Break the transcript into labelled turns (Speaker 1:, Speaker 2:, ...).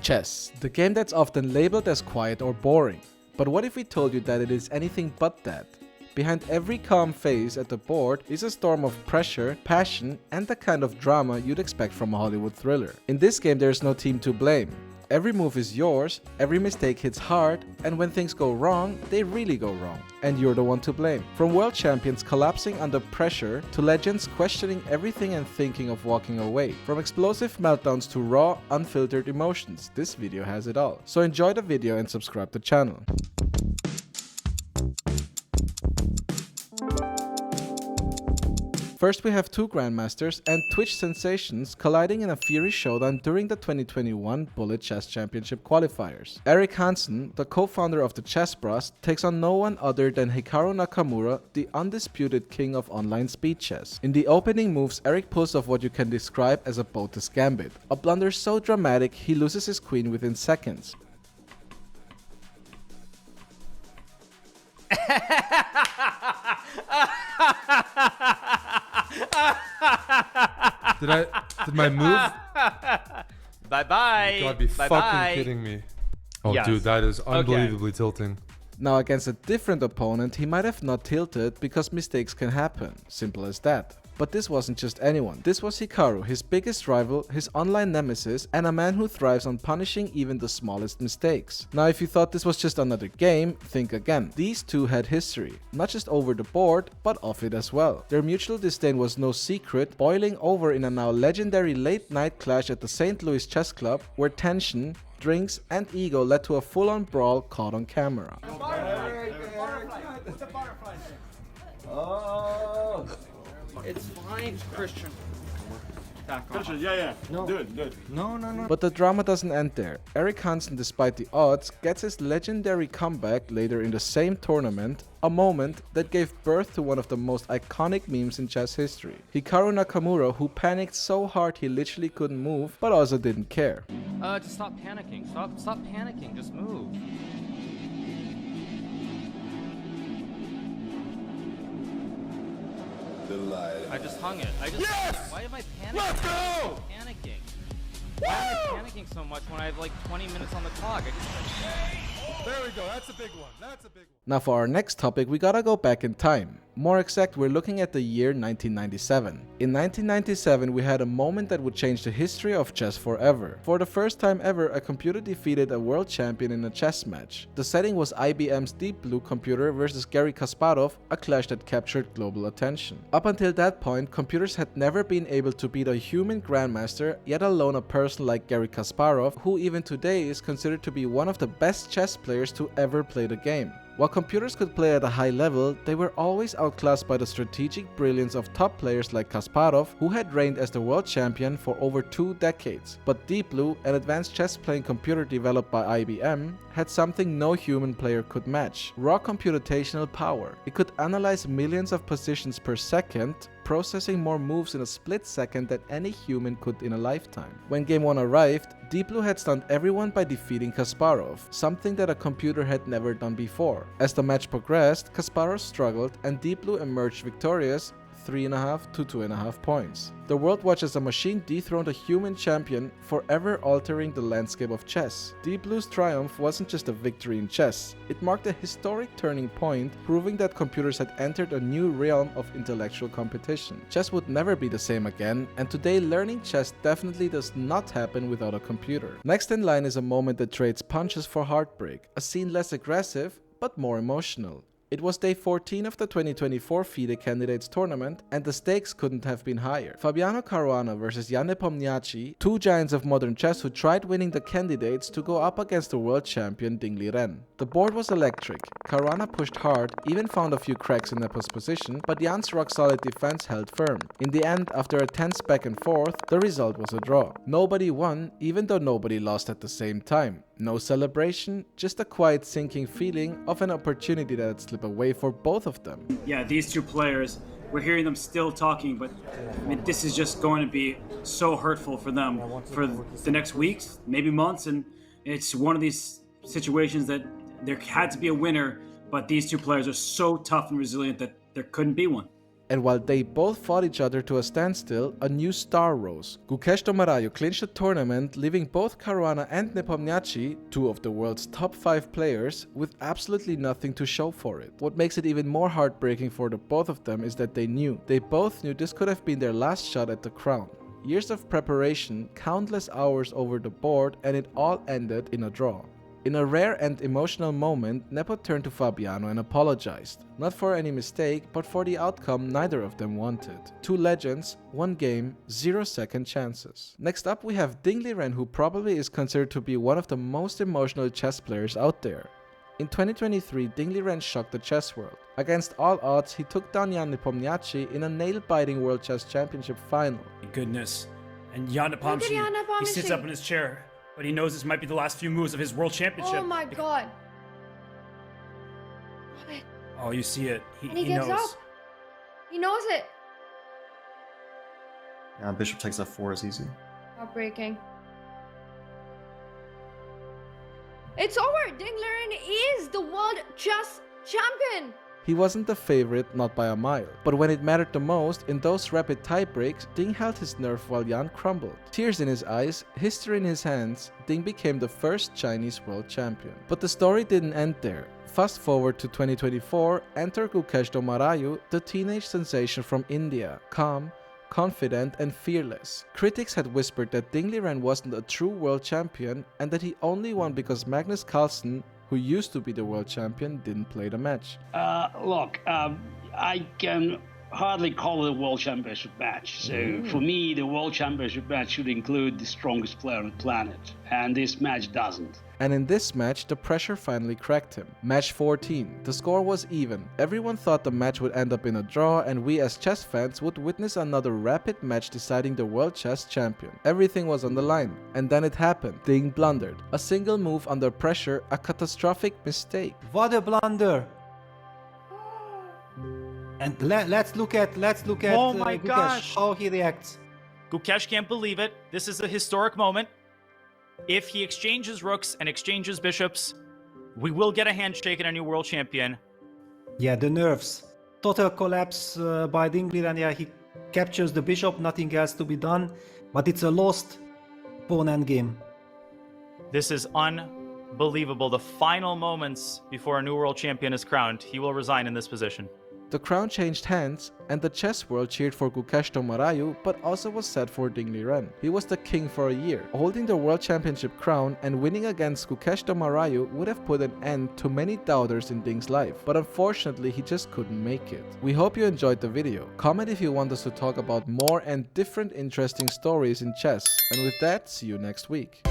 Speaker 1: Chess, the game that's often labeled as quiet or boring. But what if we told you that it is anything but that? Behind every calm face at the board is a storm of pressure, passion, and the kind of drama you'd expect from a Hollywood thriller. In this game there is no team to blame. Every move is yours, every mistake hits hard, and when things go wrong, they really go wrong. And you're the one to blame. From world champions collapsing under pressure, to legends questioning everything and thinking of walking away. From explosive meltdowns to raw, unfiltered emotions, this video has it all. So enjoy the video and subscribe to the channel. First, we have two grandmasters and Twitch sensations colliding in a fiery showdown during the 2021 Bullet Chess Championship qualifiers. Eric Hansen, the co-founder of the Chess Bros, takes on no one other than Hikaru Nakamura, the undisputed king of online speed chess. In the opening moves, Eric pulls off what you can describe as a Botus gambit, a blunder so dramatic he loses his queen within seconds.
Speaker 2: Did my move?
Speaker 3: Bye-bye.
Speaker 2: You gotta be fucking kidding me. Oh,
Speaker 3: Yes.
Speaker 2: dude, that is unbelievably tilting.
Speaker 1: Now against a different opponent, he might have not tilted because mistakes can happen. Simple as that. But this wasn't just anyone. This was Hikaru, his biggest rival, his online nemesis, and a man who thrives on punishing even the smallest mistakes. Now if you thought this was just another game, think again. These two had history, not just over the board, but off it as well. Their mutual disdain was no secret, boiling over in a now legendary late-night clash at the St. Louis Chess Club, where tension, drinks, and ego led to a full-on brawl caught on camera.
Speaker 4: Oh, it's fine, Christian.
Speaker 5: Christian, yeah.
Speaker 4: No.
Speaker 5: Do it.
Speaker 4: No.
Speaker 1: But the drama doesn't end there. Eric Hansen, despite the odds, gets his legendary comeback later in the same tournament, a moment that gave birth to one of the most iconic memes in chess history. Hikaru Nakamura, who panicked so hard he literally couldn't move, but also didn't care.
Speaker 3: Just stop panicking. Stop panicking. Just move. I just hung it.
Speaker 5: Yes!
Speaker 3: Why am I panicking?
Speaker 5: Let's go!
Speaker 3: Panicking. Why am I panicking so much when I have like 20 minutes on the clock?
Speaker 2: There we go. That's a big one.
Speaker 1: Now for our next topic, we gotta go back in time. More exact, we're looking at the year 1997. In 1997, we had a moment that would change the history of chess forever. For the first time ever, a computer defeated a world champion in a chess match. The setting was IBM's Deep Blue computer versus Garry Kasparov, a clash that captured global attention. Up until that point, computers had never been able to beat a human grandmaster, yet alone a person like Garry Kasparov, who even today is considered to be one of the best chess players to ever play the game. While computers could play at a high level, they were always outclassed by the strategic brilliance of top players like Kasparov, who had reigned as the world champion for over 2 decades. But Deep Blue, an advanced chess-playing computer developed by IBM, had something no human player could match: raw computational power. It could analyze millions of positions per second, processing more moves in a split second than any human could in a lifetime. When Game 1 arrived, Deep Blue had stunned everyone by defeating Kasparov, something that a computer had never done before. As the match progressed, Kasparov struggled and Deep Blue emerged victorious, 3.5 to 2.5 points. The world watched as a machine dethroned a human champion, forever altering the landscape of chess. Deep Blue's triumph wasn't just a victory in chess, it marked a historic turning point, proving that computers had entered a new realm of intellectual competition. Chess would never be the same again, and today learning chess definitely does not happen without a computer. Next in line is a moment that trades punches for heartbreak, a scene less aggressive, but more emotional. It was day 14 of the 2024 FIDE Candidates Tournament, and the stakes couldn't have been higher. Fabiano Caruana versus Nepomniachtchi, two giants of modern chess who tried winning the candidates to go up against the world champion Ding Liren. The board was electric. Caruana pushed hard, even found a few cracks in Nepo's position, but Jan's rock-solid defense held firm. In the end, after a tense back and forth, the result was a draw. Nobody won, even though nobody lost at the same time. No celebration, just a quiet sinking feeling of an opportunity that had slipped away for both of them.
Speaker 6: Yeah, these two players, we're hearing them still talking, but I mean, this is just going to be so hurtful for them for the next weeks, maybe months, and it's one of these situations that there had to be a winner, but these two players are so tough and resilient that there couldn't be one.
Speaker 1: And while they both fought each other to a standstill, a new star rose. Gukesh Marayu clinched the tournament, leaving both Caruana and Nepomniachtchi, two of the world's top 5 players, with absolutely nothing to show for it. What makes it even more heartbreaking for the both of them is that they both knew this could have been their last shot at the crown. Years of preparation, countless hours over the board, and it all ended in a draw. In a rare and emotional moment, Nepo turned to Fabiano and apologized. Not for any mistake, but for the outcome neither of them wanted. 2 legends, 1 game, 0 second chances. Next up we have Ding Liren, who probably is considered to be one of the most emotional chess players out there. In 2023, Ding Liren shocked the chess world. Against all odds, he took down Jan Nepomniachtchi in a nail-biting World Chess Championship final.
Speaker 6: Goodness. And Jan Nepomniachtchi, he sits up in his chair, but he knows this might be the last few moves of his World Championship.
Speaker 7: Oh my god.
Speaker 6: Oh, you see it.
Speaker 7: And
Speaker 6: He
Speaker 7: gives
Speaker 6: knows.
Speaker 7: up. He knows it.
Speaker 8: Yeah, bishop takes f4 is easy.
Speaker 7: Heartbreaking. It's over! Ding Liren is the World Chess Champion!
Speaker 1: He wasn't the favorite, not by a mile. But when it mattered the most, in those rapid tiebreaks, Ding held his nerve while Jan crumbled. Tears in his eyes, history in his hands, Ding became the first Chinese world champion. But the story didn't end there. Fast forward to 2024, enter Gukesh Marayu, the teenage sensation from India, calm, confident and fearless. Critics had whispered that Ding Liren wasn't a true world champion and that he only won because Magnus Carlsen, who used to be the world champion, didn't play the match.
Speaker 9: Look, I can hardly call it a world championship match. So for me, the world championship match should include the strongest player on the planet, and this match doesn't.
Speaker 1: And in this match, the pressure finally cracked him. Match 14. The score was even. Everyone thought the match would end up in a draw, and we as chess fans would witness another rapid match deciding the world chess champion. Everything was on the line. And then it happened. Ding blundered. A single move under pressure, a catastrophic mistake.
Speaker 10: What a blunder! And let's look at
Speaker 3: Oh my
Speaker 10: Gukesh,
Speaker 3: gosh.
Speaker 10: how he reacts.
Speaker 3: Gukesh can't believe it. This is a historic moment. If he exchanges rooks and exchanges bishops, we will get a handshake and a new world champion.
Speaker 10: Yeah, the nerves. Total collapse by Ding Liren. Yeah, he captures the bishop, nothing else to be done. But it's a lost pawn endgame.
Speaker 3: This is unbelievable. The final moments before a new world champion is crowned, he will resign in this position.
Speaker 1: The crown changed hands, and the chess world cheered for Gukesh Marayu, but also was sad for Ding Liren. He was the king for a year. Holding the world championship crown and winning against Gukesh Marayu would have put an end to many doubters in Ding's life, but unfortunately he just couldn't make it. We hope you enjoyed the video. Comment if you want us to talk about more and different interesting stories in chess. And with that, see you next week.